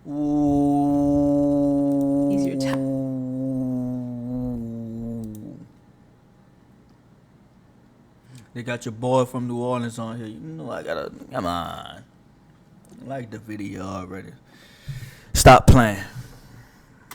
Ooh. He's your top. They got your boy from New Orleans on here. You know I gotta, come on. I like the video already. Stop playing.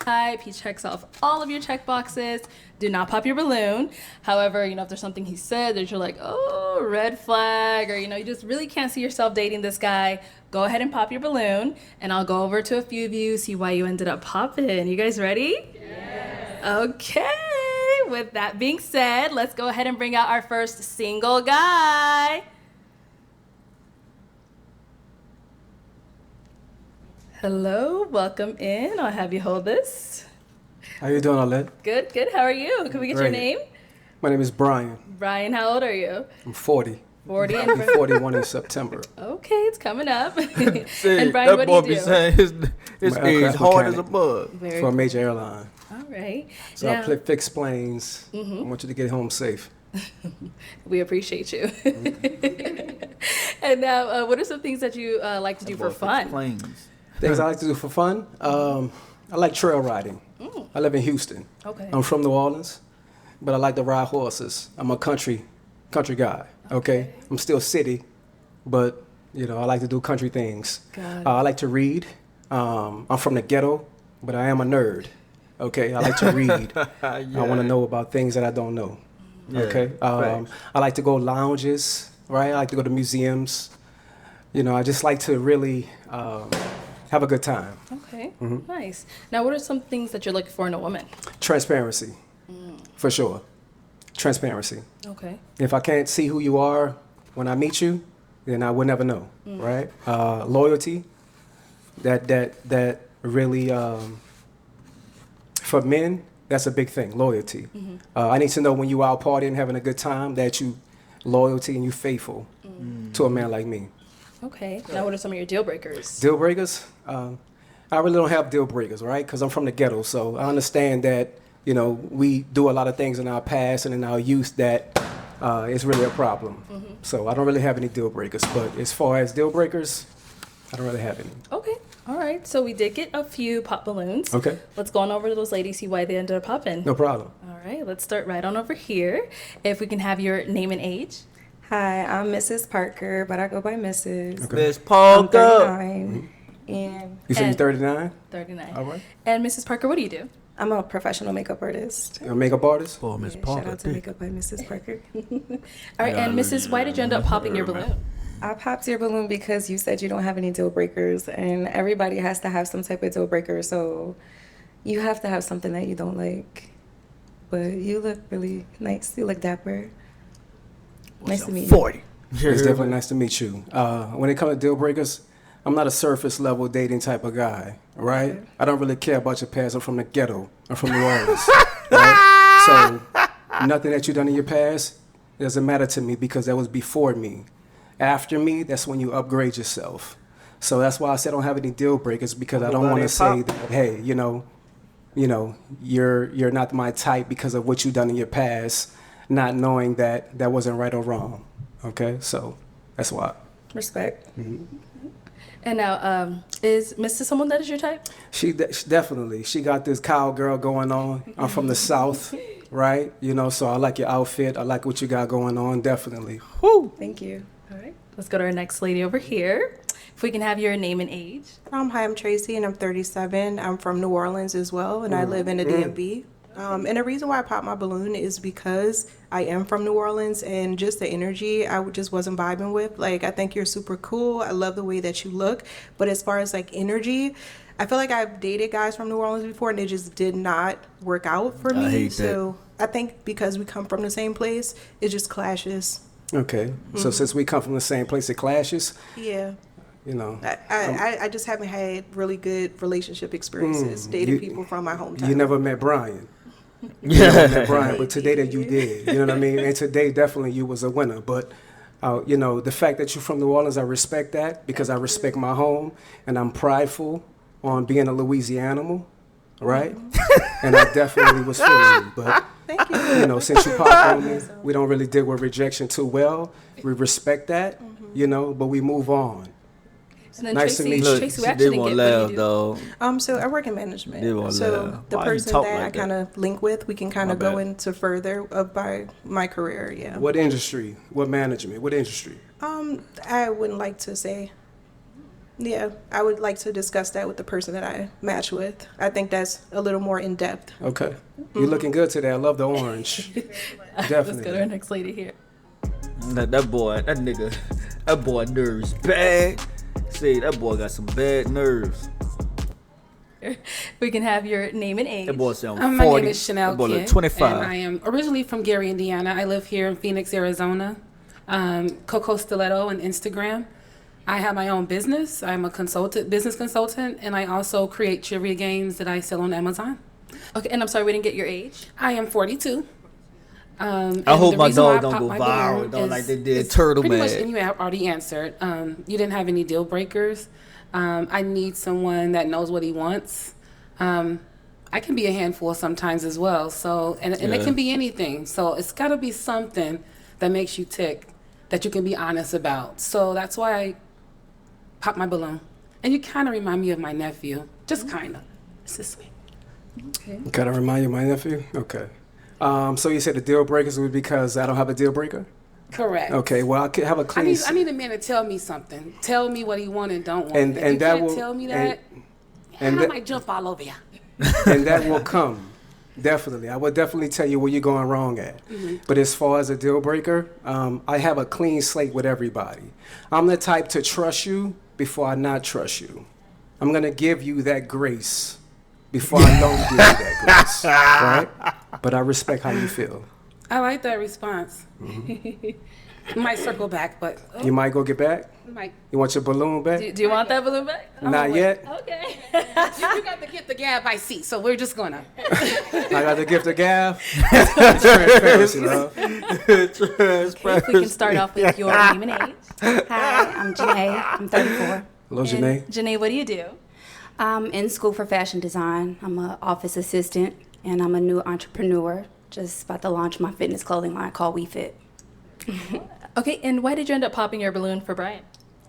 Type. He checks off all of your check boxes. Do not pop your balloon. However, if there's something he said that you're like, oh, red flag, or, you just really can't see yourself dating this guy, go ahead and pop your balloon, and I'll go over to a few of you, see why you ended up popping. You guys ready? Yes. Okay. With that being said, let's go ahead and bring out our first single guy. Hello, welcome in. I'll have you hold this. How you doing, Alette? Good. How are you? Can we get your name? My name is Brian. Brian, how old are you? I'm 40. 40. I'll be 41 in September. Okay, it's coming up. See, and Brian, what do you do? Be saying his age hard as a bug. For a major airline. All right. So I fix planes. I want you to get home safe. We appreciate you. And now, what are some things that you like to do for fun? Planes. Things I like to do for fun? I like trail riding. I live in Houston. Okay. I'm from New Orleans, but I like to ride horses. I'm a country guy, okay? I'm still city, but, I like to do country things. I like to read. I'm from the ghetto, but I am a nerd, okay? I like to read. I want to know about things that I don't know, okay? I like to go lounges, right? I like to go to museums. I just like to really have a good time. Okay, nice. Now, what are some things that you're looking for in a woman? Transparency, for sure. Transparency. Okay. If I can't see who you are when I meet you, then I would never know, right? Loyalty, that really, for men, that's a big thing, loyalty. I need to know when you out partying, having a good time, that you loyalty and you faithful to a man like me. Okay. Now, what are some of your deal breakers? Deal breakers? I really don't have deal breakers, right? Because I'm from the ghetto, so I understand that, we do a lot of things in our past and in our youth that is really a problem. So I don't really have any deal breakers. But as far as deal breakers, I don't really have any. Okay. All right. So we did get a few pop balloons. Okay. Let's go on over to those ladies, see why they ended up popping. No problem. All right. Let's start right on over here. If we can have your name and age. Hi, I'm Mrs. Parker, but I go by Mrs. Okay. Miss Parker. I'm 39. And You said you're 39? 39. All right. And Mrs. Parker, what do you do? I'm a professional makeup artist. You're a makeup artist? Oh, Miss Yeah, Parker. shout out to Makeup by Mrs. Parker. All right. And Mrs., why did you end up popping your balloon? I popped your balloon because you said you don't have any deal breakers, and everybody has to have some type of deal breaker, so you have to have something that you don't like. But you look really nice. You look dapper. Nice to meet you. 40. It's definitely nice to meet you. When it comes to deal breakers, I'm not a surface level dating type of guy, right? Okay. I don't really care about your past. I'm from the ghetto. I'm from New Orleans, right? So nothing that you've done in your past doesn't matter to me because that was before me. After me, that's when you upgrade yourself. So that's why I said I don't have any deal breakers because I don't want to say that, hey, you're not my type because of what you've done in your past, not knowing that that wasn't right or wrong. Okay, so that's why. Respect. And now, is Mrs. someone that is your type? She definitely. She got this cowgirl going on. I'm from the South, right? So I like your outfit. I like what you got going on, definitely. Woo! Thank you. All right. Let's go to our next lady over here. If we can have your name and age. Hi, I'm Tracy, and I'm 37. I'm from New Orleans as well, and I live in the DMV. And the reason why I popped my balloon is because I am from New Orleans, and just the energy I just wasn't vibing with. Like, I think you're super cool. I love the way that you look. But as far as, like, energy, I feel like I've dated guys from New Orleans before, and it just did not work out for me. I hate so I think because we come from the same place, it just clashes. Okay, so since we come from the same place, it clashes. Yeah. I I just haven't had really good relationship experiences dating people from my hometown. You never met Brian. Yeah. Brian, but today that you did, you know what I mean? And today definitely you was a winner. But, the fact that you're from New Orleans, I respect that because I respect my home and I'm prideful on being a Louisianimal, right? And I definitely was feeling you. But, Thank you. Since you popped on me, we don't really deal with rejection too well. We respect that, but we move on. And then Nice to Tracy, meet you. Tracy, we She actually did want get what laugh, do. though. So I work in management. They won't So laugh. the Why you person talk that I like that? kind of link with, we can kind My of go bad. into further of my career. Yeah. What industry? What management? What industry? I wouldn't like to say. Yeah, I would like to discuss that with the person that I match with. I think that's a little more in depth. Okay. You're looking good today. I love the orange. Let's go to Definitely. our next lady here. That boy nerves bad. See, that boy got some bad nerves. We can have your name and age. That boy sound 40. My name is Chanel That boy look Kent, 25. and I am originally from Gary, Indiana. I live here in Phoenix, Arizona. Coco Stiletto on Instagram. I have my own business. I'm a business consultant, and I also create trivia games that I sell on Amazon. Okay, and I'm sorry we didn't get your age. I am 42. I hope my dog don't go viral, though, like they did Turtle pretty much, Man. and you have already answered. You didn't have any deal breakers. I need someone that knows what he wants. I can be a handful sometimes as well. So, and it can be anything. So it's got to be something that makes you tick, that you can be honest about. So that's why I pop my balloon. And you kind of remind me of my nephew, just kind of. It's this way. Okay. Kind of remind you of my nephew? Okay. So you said the deal breakers would be because I don't have a deal breaker? Correct. Okay, well, I could have a I clean... need a man to tell me something. Tell me what he want and don't want. And- If and you that can't will- tell me and- that, and I that- might jump all over you. and that will come. Definitely. I will definitely tell you where you're going wrong at. But as far as a deal breaker, I have a clean slate with everybody. I'm the type to trust you before I not trust you. I'm going to give you that grace before I don't give you that grace. Right? But I respect how you feel. I like that response. Might circle back, but You might go get back? might. You want your balloon back? Do you want that balloon back? Not yet. Okay. You got to get the gab I see, so we're just gonna. I got the gift of gab. Transparency, love. Okay, if we can start off with your name and age. Hi, I'm Janae. I'm 34. Hello, Janae. And Janae, what do you do? I'm in school for fashion design. I'm an office assistant, and I'm a new entrepreneur. Just about to launch my fitness clothing line called We Fit. Okay, and why did you end up popping your balloon for Brian?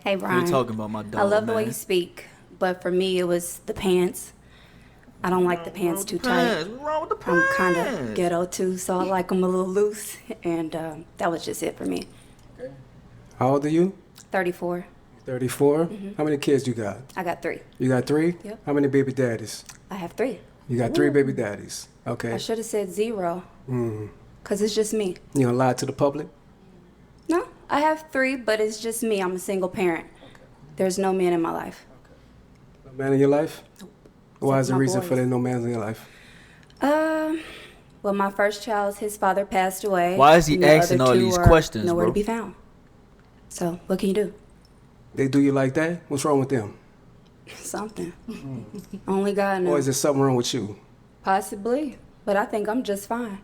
Hey, We Brian. talking about my dog, I love the way man. you speak, but for me, it was the pants. I don't like the pants too tight. What's wrong with the I'm pants? kind of ghetto too, so I like them a little loose, and that was just it for me. How old are you? 34. 34? How many kids you got? I got 3. You got 3? Yep. How many baby daddies? I have 3. You got 3 baby daddies. Okay. I should have said 0, because it's just me. You gonna lie to the public? No, I have 3, but it's just me. I'm a single parent. There's no man in my life. No man in your life? Why Except is the my reason boys. for there no man in your life? Well, my first child, his father passed away. Why is he and the asking other all 2 these are questions, nowhere bro? to be found. So, what can you do? They do you like that? What's wrong with them? Something. Only God Or knows. is there something wrong with you? Possibly, but I think I'm just fine.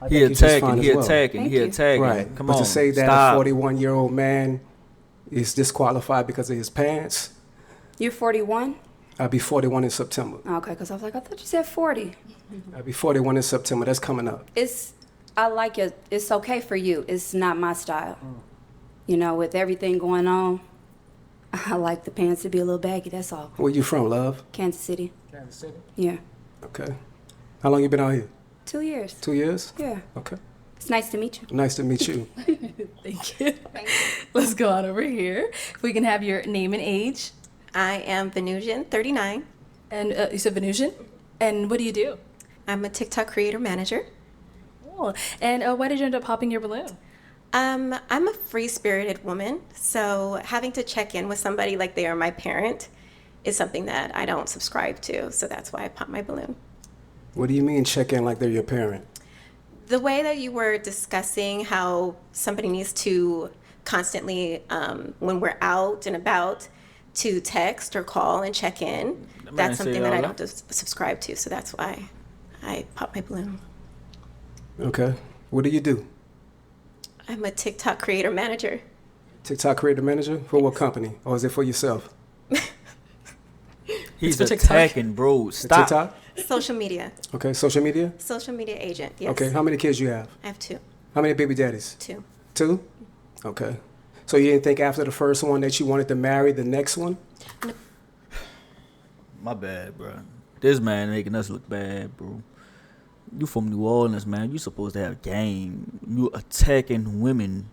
I He think you're just fine attacking, he as well. attacking, Thank he you. attacking. Right. Come but on, to say that stop. a 41-year-old man is disqualified because of his pants, You're 41? I'll be 41 in September. Okay, because I was like, I thought you said 40. I'll be 41 in September. That's coming up. I like it. It's okay for you. It's not my style. You know, with everything going on, I like the pants to be a little baggy. That's all. Where you from, love? Kansas City. Kansas City. Yeah. Okay. How long you been out here? 2 years. 2 years? Yeah. Okay. It's nice to meet you. Nice to meet you. Thank you. Let's go on over here. If we can have your name and age. I am Venusian, 39. And you said Venusian? And what do you do? I'm a TikTok creator manager. Cool. And why did you end up popping your balloon? I'm a free-spirited woman, so having to check in with somebody like they are my parent is something that I don't subscribe to, so that's why I pop my balloon. What do you mean check in like they're your parent? The way that you were discussing how somebody needs to constantly, when we're out and about, to text or call and check in, that's something that I don't subscribe to, so that's why I pop my balloon. Okay. What do you do? I'm a TikTok creator manager. TikTok creator manager? For what company? Or is it for yourself? He's for TikTok. attacking, bro. Stop. TikTok? Social media. Okay. Social media? Social media agent, yes. Okay. How many kids you have? I have 2. How many baby daddies? 2. 2? Okay. So you didn't think after the first one that you wanted to marry the next one? My bad, bro. This man making us look bad, bro. You from New Orleans, man. You supposed to have game. You attacking women.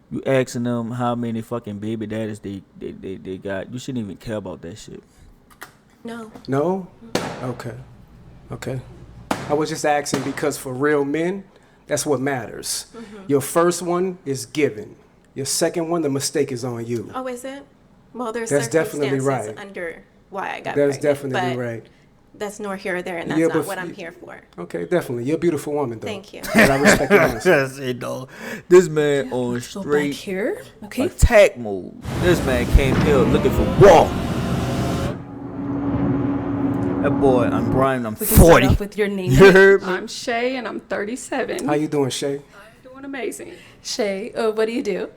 You asking them how many fucking baby daddies they got. You shouldn't even care about that shit. No. No? Okay. I was just asking because for real men, that's what matters. Your first one is given. Your second one, the mistake is on you. Oh, is it? Well, there's That's definitely circumstances right. under why I got That's pregnant, definitely but right. that's nor here or there, and that's Yeah, not but what I'm here for. Okay, definitely. You're a beautiful woman, though. Thank you. And I respect your answer. Say no. This man on Go back straight here. Okay. attack mode. This man came here looking for war. That boy, I'm Brian. I'm We can start 40. off with your name. You heard me? I'm Shay, and I'm 37. How you doing, Shay? I'm doing amazing. Shay, what do you do?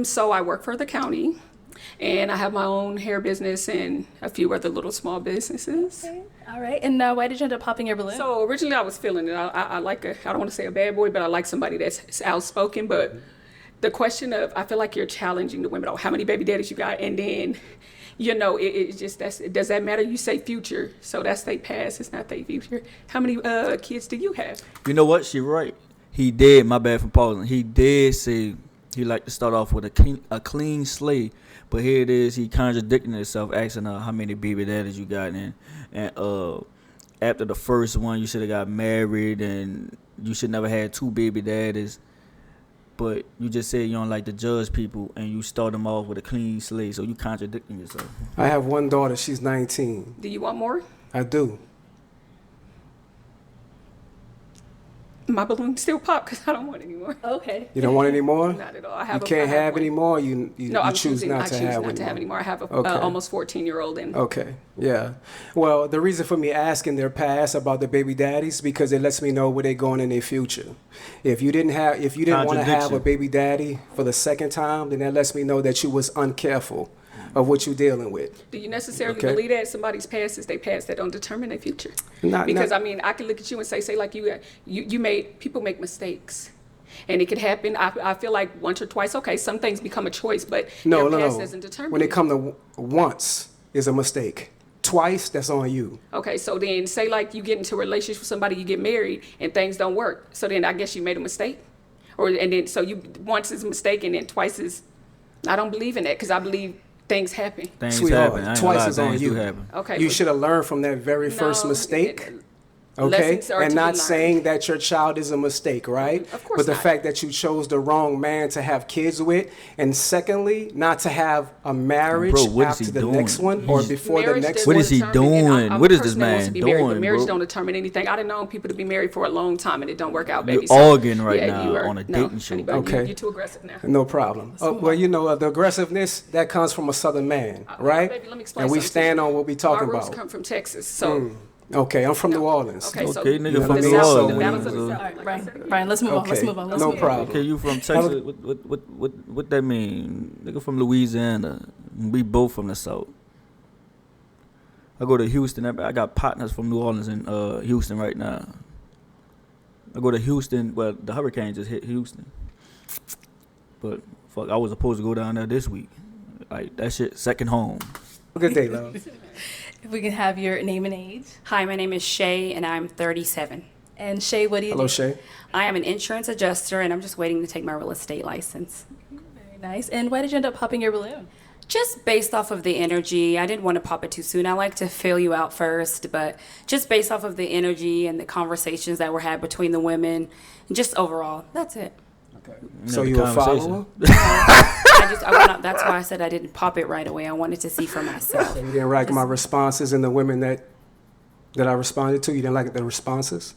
So I work for the county, and I have my own hair business and a few other little small businesses. Okay. All right. And why did you end up popping your balloon? So originally I was feeling it. I like I don't want to say a bad boy, but I like somebody that's outspoken. But the question of, I feel like you're challenging the women. Oh, how many baby daddies you got? And then, it just, does that matter? You say future, so that's they past. It's not they future. How many kids do you have? You know what? She right. He did. My bad for pausing. He did say he like to start off with a clean slate. But here it is. He contradicting himself, asking her how many baby daddies you got. And after the first one, you should have got married, and you should never had 2 baby daddies. But you just said you don't like to judge people, and you start them off with a clean slate. So you contradicting yourself. I have one daughter. She's 19. Do you want more? I do. My balloon still pop because I don't want any more. Okay. You don't want any more? Not at all. I You have. can't I have have one. any more. You No, choose not to have any more. I have a Okay. almost 14-year-old and Okay, yeah. Well, the reason for me asking their past about the baby daddies because it lets me know where they're going in their future. If you didn't want to have Contradiction. a baby daddy for the second time, then that lets me know that you was uncareful of what you're dealing with. do you necessarily Okay. believe that somebody's past is their past that don't determine their future? Not- Because not- I mean, I can look at you and say like you made people make mistakes. And it could happen. I feel like once or twice, okay, some things become a choice, but your past doesn't determine When it it. comes to once is a mistake. Twice, that's on you. Okay, so then say like you get into a relationship with somebody, you get married, and things don't work. So then I guess you made a mistake, and then so you once is a mistake, and then twice is. I don't believe in that because I believe things happen. Things Sweetheart, happen. I ain't twice gonna lie, is on things you. do happen. Okay, You but- should have learned from that very first No, mistake. Okay, lessons are to and be not learned. saying that your child is a mistake, right? Of course But the not. fact that you chose the wrong man to have kids with, and secondly, not to have a marriage Bro, what is after he the doing? next one or He's- before the Marriage next doesn't What one. is he determine- and doing? I'm What a is this person that wants man to be married, doing, but marriage bro? don't determine anything. I done known people to be married for a long time and it don't work out, You're baby. So, arguing right yeah, now you are- on a no, dating show. honey bun, Okay. You're too aggressive now. No problem. Well, the aggressiveness that comes from a southern man, right? Baby, let me explain And we something to stand you. on what we talking My roots about. come from Texas, so Okay, I'm from New Orleans. okay, so Okay, nigga You know from what I New mean? So Orleans. balance of the so- South, All right, like I Brian. said. Brian, let's move on. Let's Okay, move on. Let's no move on. problem. Okay, you from Texas? What that mean? Nigga from Louisiana. We both from the South. I go to Houston. I got partners from New Orleans and Houston right now. I go to Houston. Well, the hurricane just hit Houston. But fuck, I was supposed to go down there this week. Like that shit, second home. Good day, love. If we can have your name and age. Hi, my name is Shay, and I'm 37. And Shay, what do you Hello, do? Shay. I am an insurance adjuster, and I'm just waiting to take my real estate license. Very nice. And why did you end up popping your balloon? Just based off of the energy, I didn't want to pop it too soon. I like to fill you out first, but just based off of the energy and the conversations that were had between the women, and just overall, that's it. So the you a conversation. follower? That's why I said I didn't pop it right away. I wanted to see for myself. You didn't like my responses and the women that I responded to? You didn't like the responses?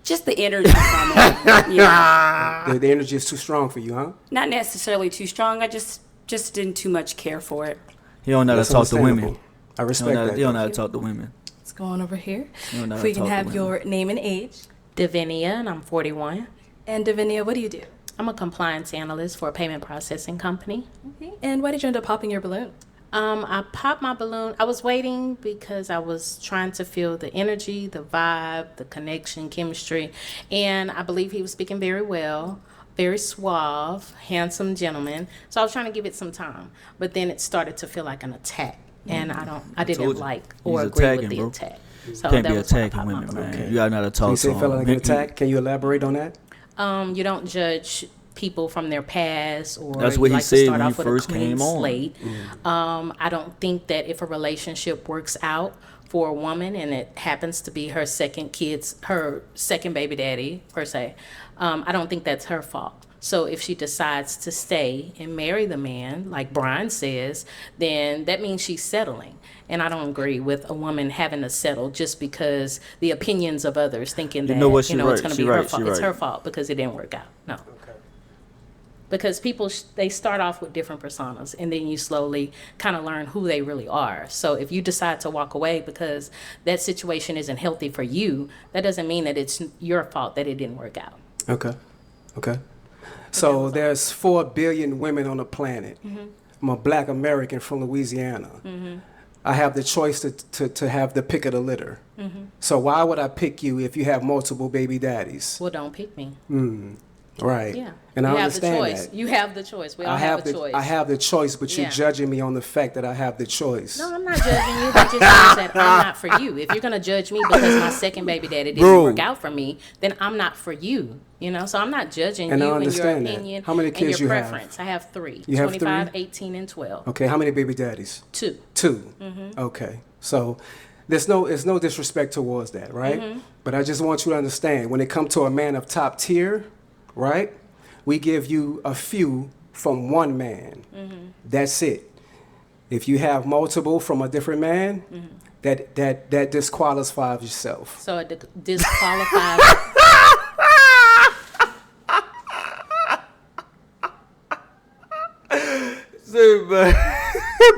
Just the energy from it. Yeah. The energy is too strong for you, huh? Not necessarily too strong. I just didn't too much care for it. He don't know how That's to talk to women. understandable. I respect that. He don't know how to talk to women. Let's go on over here. You don't know If how we to can talk to have women. your name and age. Deania, and I'm 41. And Deania, what do you do? I'm a compliance analyst for a payment processing company. Okay. And why did you end up popping your balloon? I popped my balloon. I was waiting because I was trying to feel the energy, the vibe, the connection, chemistry, and I believe he was speaking very well. very suave, handsome gentleman. So I was trying to give it some time, but then it started to feel like an attack, and I didn't like or agree with the attack. So can't that be was when I attacking popped my women, balloon. man. You gotta know how to talk You to say it felt like them. an attack. Can you elaborate on that? You don't judge people from their past, or That's what you he like said to start when he off with first a clean came on. slate. I don't think that if a relationship works out for a woman and it happens to be her second baby daddy per se, I don't think that's her fault. So if she decides to stay and marry the man, like Brian says, then that means she's settling. And I don't agree with a woman having to settle just because the opinions of others thinking that it's going to be her fault. It's her fault because it didn't work out. No. Okay. Because people, they start off with different personas, and then you slowly kind of learn who they really are. So if you decide to walk away because that situation isn't healthy for you, that doesn't mean that it's your fault that it didn't work out. Okay. So there's 4 billion women on the planet. I'm a black American from Louisiana. I have the choice to have the pick of the litter. So why would I pick you if you have multiple baby daddies? Well, don't pick me. Right. Yeah. And you I have understand the choice. that. You have the choice. We all have a choice. I have the choice, but you're Yeah. judging me on the fact that I have the choice. No, I'm not judging you. That just means that I'm not for you. If you're going to judge me because my second baby daddy didn't work out for me, then I'm not for you. You know, so I'm not judging And I you and your understand that. opinion How many kids and your you have? preference. I have 3. You have 25, 3? 18, and 12. Okay, how many baby daddies? 2. 2. Okay. So there's no disrespect towards that, right? But I just want you to understand, when it comes to a man of top tier, right? We give you a few from one man. That's it. If you have multiple from a different man, that disqualifies yourself. So it disqualifies.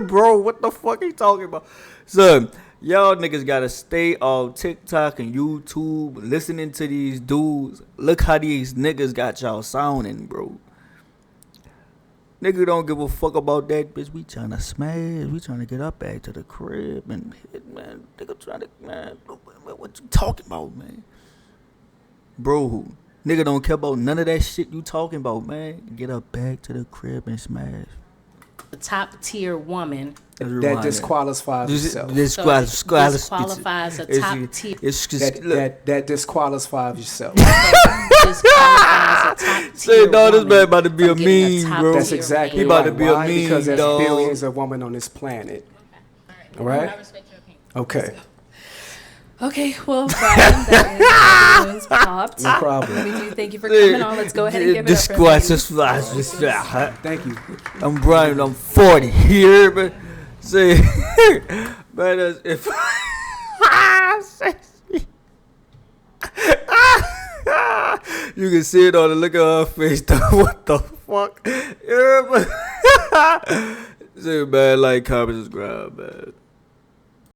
Bro, what the fuck he talking about? Son, y'all niggas gotta stay on TikTok and YouTube listening to these dudes. Look how these niggas got y'all sounding, bro. Nigga don't give a fuck about that, bitch. We tryna smash. We tryna get up back to the crib and hit, man. Nigga tryna, man. What you talking about, man? Bro, nigga don't care about none of that shit you talking about, man. Get up back to the crib and smash. The top tier woman. That disqualifies yourself. Disqualifies a top tier. That disqualifies yourself. Disqualifies a top tier. Say, dog, this man about to be a meme, bro. That's exactly he about to right. be Why? a meme, Because there's dog. billions of women on this planet. All right? I respect your opinion. Okay. Okay, well, Brian, that is balloons popped. No problem. We do thank you for coming on. Let's go ahead and give it up for him. Thank you. I'm Brian. I'm 40 here, but say, but if you can see it on the look of her face, though. What the fuck? Yeah, but say, man, like, comment, subscribe, man.